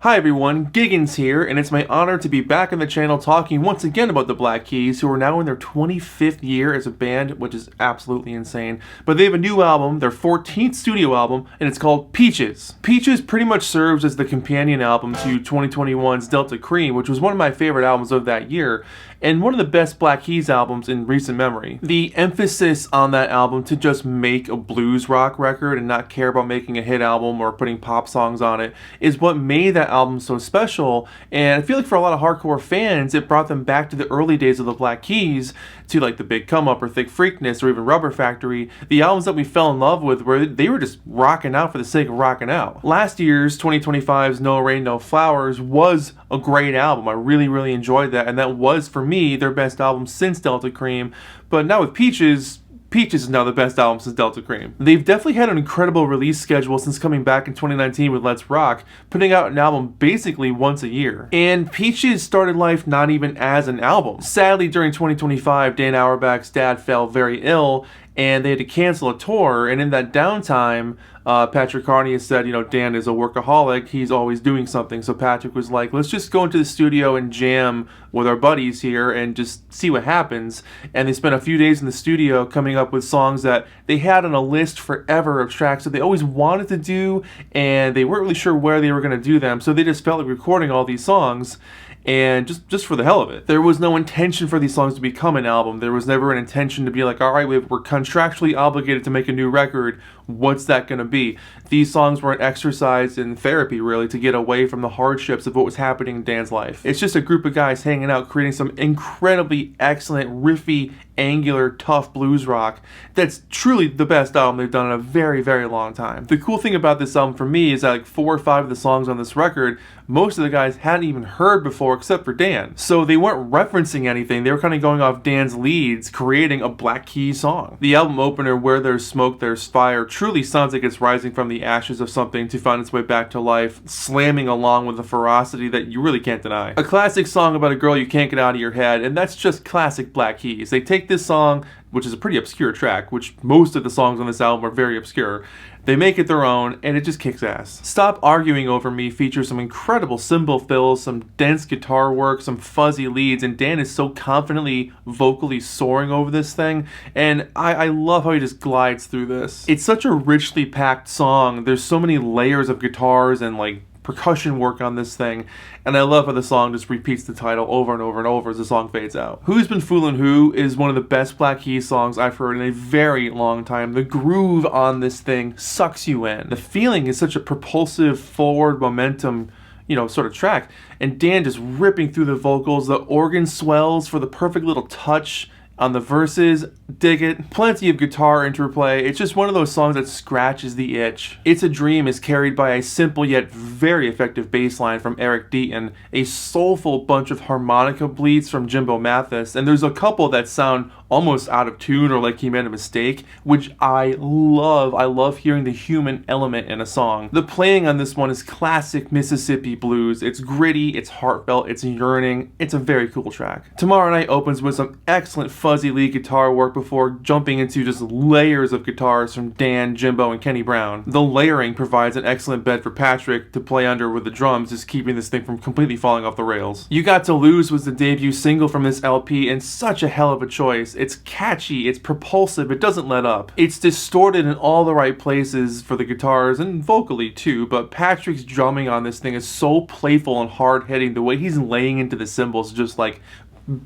Hi everyone, Giggins here, and it's my honor to be back on the channel talking once again about the Black Keys, who are now in their 25th year as a band, which is absolutely insane. But they have a new album, their 14th studio album, and it's called Peaches. Peaches pretty much serves as the companion album to 2021's Delta Kream, which was one of my favorite albums of that year, and one of the best Black Keys albums in recent memory. The emphasis on that album to just make a blues rock record and not care about making a hit album or putting pop songs on it is what made that album so special, and I feel like for a lot of hardcore fans it brought them back to the early days of the Black Keys, to like the Big Come Up or Thick Freakness or even Rubber Factory, the albums that we fell in love with where they were just rocking out for the sake of rocking out. Last year's 2025's No Rain No Flowers was a great album. I really enjoyed that, and that was for me their best album since Delta Kream. But now with Peaches is now the best album since Delta Kream. They've definitely had an incredible release schedule since coming back in 2019 with Let's Rock, putting out an album basically once a year. And Peaches started life not even as an album. Sadly, during 2025, Dan Auerbach's dad fell very ill, and they had to cancel a tour, and in that downtime, Patrick Carney has said, Dan is a workaholic, he's always doing something, so Patrick was like, let's just go into the studio and jam with our buddies here and just see what happens. And they spent a few days in the studio coming up with songs that they had on a list forever of tracks that they always wanted to do, and they weren't really sure where they were going to do them, so they just felt like recording all these songs, and just for the hell of it. There was no intention for these songs to become an album. There was never an intention to be like, all right, we're contractually obligated to make a new record. What's that going to be? These songs were an exercise in therapy, really, to get away from the hardships of what was happening in Dan's life. It's just a group of guys hanging out, creating some incredibly excellent, riffy, angular, tough blues rock that's truly the best album they've done in a very long time. The cool thing about this album for me is that like 4 or 5 of the songs on this record, most of the guys hadn't even heard before except for Dan. So they weren't referencing anything, they were kind of going off Dan's leads, creating a Black Keys song. The album opener, Where There's Smoke, There's Fire, truly sounds like it's rising from the ashes of something to find its way back to life, slamming along with a ferocity that you really can't deny. A classic song about a girl you can't get out of your head, and that's just classic Black Keys. They take this song, which is a pretty obscure track, which most of the songs on this album are very obscure, they make it their own, and it just kicks ass. Stop Arguing Over Me features some incredible cymbal fills, some dense guitar work, some fuzzy leads, and Dan is so confidently vocally soaring over this thing, and I love how he just glides through this. It's such a richly packed song. There's so many layers of guitars and like percussion work on this thing, and I love how the song just repeats the title over and over and over as the song fades out. Who's Been Foolin' Who is one of the best Black Keys songs I've heard in a very long time. The groove on this thing sucks you in. The feeling is such a propulsive forward momentum, sort of track, and Dan just ripping through the vocals. The organ swells for the perfect little touch on the verses. Dig it. Plenty of guitar interplay. It's just one of those songs that scratches the itch. It's a Dream is carried by a simple yet very effective bass line from Eric Deaton, a soulful bunch of harmonica bleeds from Jimbo Mathis, and there's a couple that sound almost out of tune or like he made a mistake, which I love. I love hearing the human element in a song. The playing on this one is classic Mississippi blues. It's gritty, it's heartfelt, it's yearning. It's a very cool track. Tomorrow Night opens with some excellent fuzzy lead guitar work before jumping into just layers of guitars from Dan, Jimbo, and Kenny Brown. The layering provides an excellent bed for Patrick to play under with the drums, just keeping this thing from completely falling off the rails. You Got to Lose was the debut single from this LP, and such a hell of a choice. It's catchy, it's propulsive, it doesn't let up. It's distorted in all the right places for the guitars and vocally too, but Patrick's drumming on this thing is so playful and hard-hitting. The way he's laying into the cymbals, just like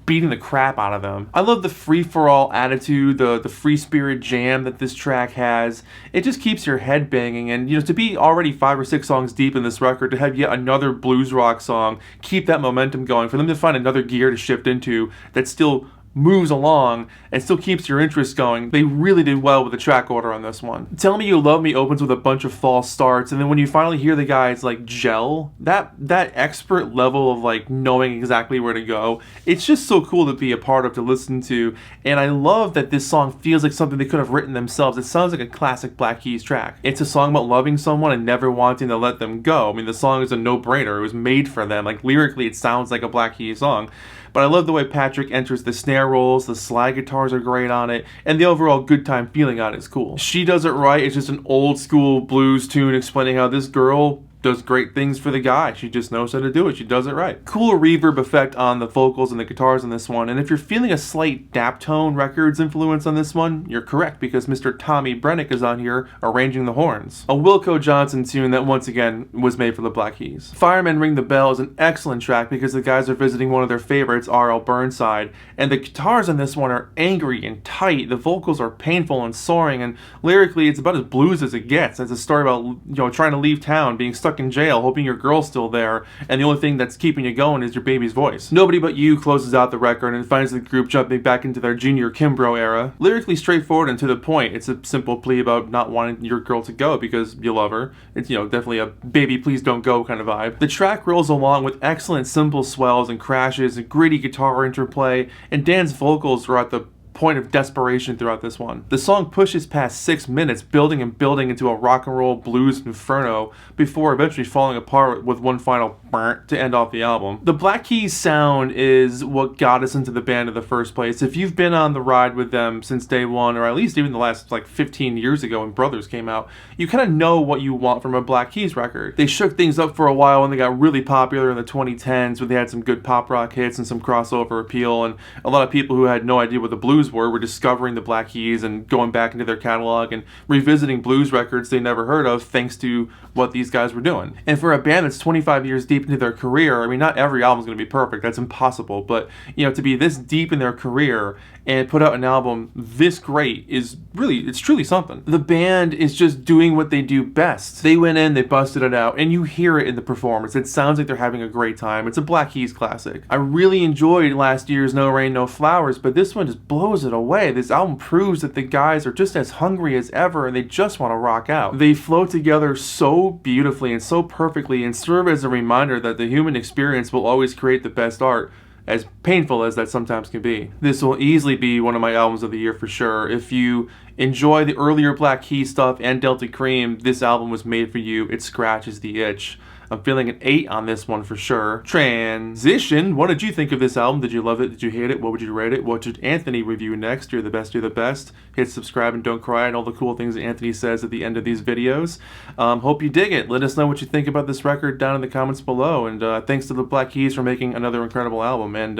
beating the crap out of them. I love the free-for-all attitude, the free spirit jam that this track has. It just keeps your head banging, and to be already 5 or 6 songs deep in this record, to have yet another blues rock song keep that momentum going, for them to find another gear to shift into that still moves along and still keeps your interest going. They really did well with the track order on this one. Tell Me You Love Me opens with a bunch of false starts, and then when you finally hear the guys like gel, that expert level of like knowing exactly where to go, it's just so cool to be a part of, to listen to, and I love that this song feels like something they could have written themselves. It sounds like a classic Black Keys track. It's a song about loving someone and never wanting to let them go. I mean, the song is a no-brainer. It was made for them. Like lyrically, it sounds like a Black Keys song. But I love the way Patrick enters the snare rolls, the slide guitars are great on it, and the overall good time feeling on it is cool. She Does It Right is just an old school blues tune explaining how this girl does great things for the guy. She just knows how to do it. She does it right. Cool reverb effect on the vocals and the guitars on this one. And if you're feeling a slight Daptone Records influence on this one, you're correct, because Mr. Tommy Brennick is on here arranging the horns. A Wilco Johnson tune that once again was made for the Black Keys. Firemen Ring the Bell is an excellent track because the guys are visiting one of their favorites, R.L. Burnside. And the guitars on this one are angry and tight. The vocals are painful and soaring, and lyrically it's about as blues as it gets. It's a story about, trying to leave town, being stuck in jail, hoping your girl's still there, and the only thing that's keeping you going is your baby's voice. Nobody But You closes out the record and finds the group jumping back into their junior Kimbrough era. Lyrically straightforward and to the point. It's a simple plea about not wanting your girl to go because you love her. It's, definitely a baby please don't go kind of vibe. The track rolls along with excellent simple swells and crashes and gritty guitar interplay, and Dan's vocals are at the point of desperation throughout this one. The song pushes past 6 minutes, building and building into a rock and roll blues inferno before eventually falling apart with one final burnt to end off the album. The Black Keys sound is what got us into the band in the first place. If you've been on the ride with them since day one, or at least even the last 15 years ago when Brothers came out, you kind of know what you want from a Black Keys record. They shook things up for a while and they got really popular in the 2010s when they had some good pop rock hits and some crossover appeal, and a lot of people who had no idea what the blues were discovering the Black Keys and going back into their catalog and revisiting blues records they never heard of thanks to what these guys were doing. And for a band that's 25 years deep into their career, I mean, not every album's going to be perfect, that's impossible, but to be this deep in their career and put out an album this great is really, it's truly something. The band is just doing what they do best. They went in, they busted it out, and you hear it in the performance. It sounds like they're having a great time. It's a Black Keys classic. I really enjoyed last year's No Rain, No Flowers, but this one just blows it away. This album proves that the guys are just as hungry as ever and they just want to rock out. They flow together so beautifully and so perfectly and serve as a reminder that the human experience will always create the best art, as painful as that sometimes can be. This will easily be one of my albums of the year for sure. If you enjoy the earlier Black Keys stuff and Delta Kream, this album was made for you. It scratches the itch. I'm feeling an 8 on this one for sure. Transition. What did you think of this album? Did you love it? Did you hate it? What would you rate it? What should Anthony review next? You're the best, you're the best. Hit subscribe and don't cry and all the cool things that Anthony says at the end of these videos. Hope you dig it. Let us know what you think about this record down in the comments below. And thanks to the Black Keys for making another incredible album. And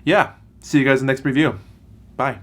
yeah, see you guys in the next review. Bye.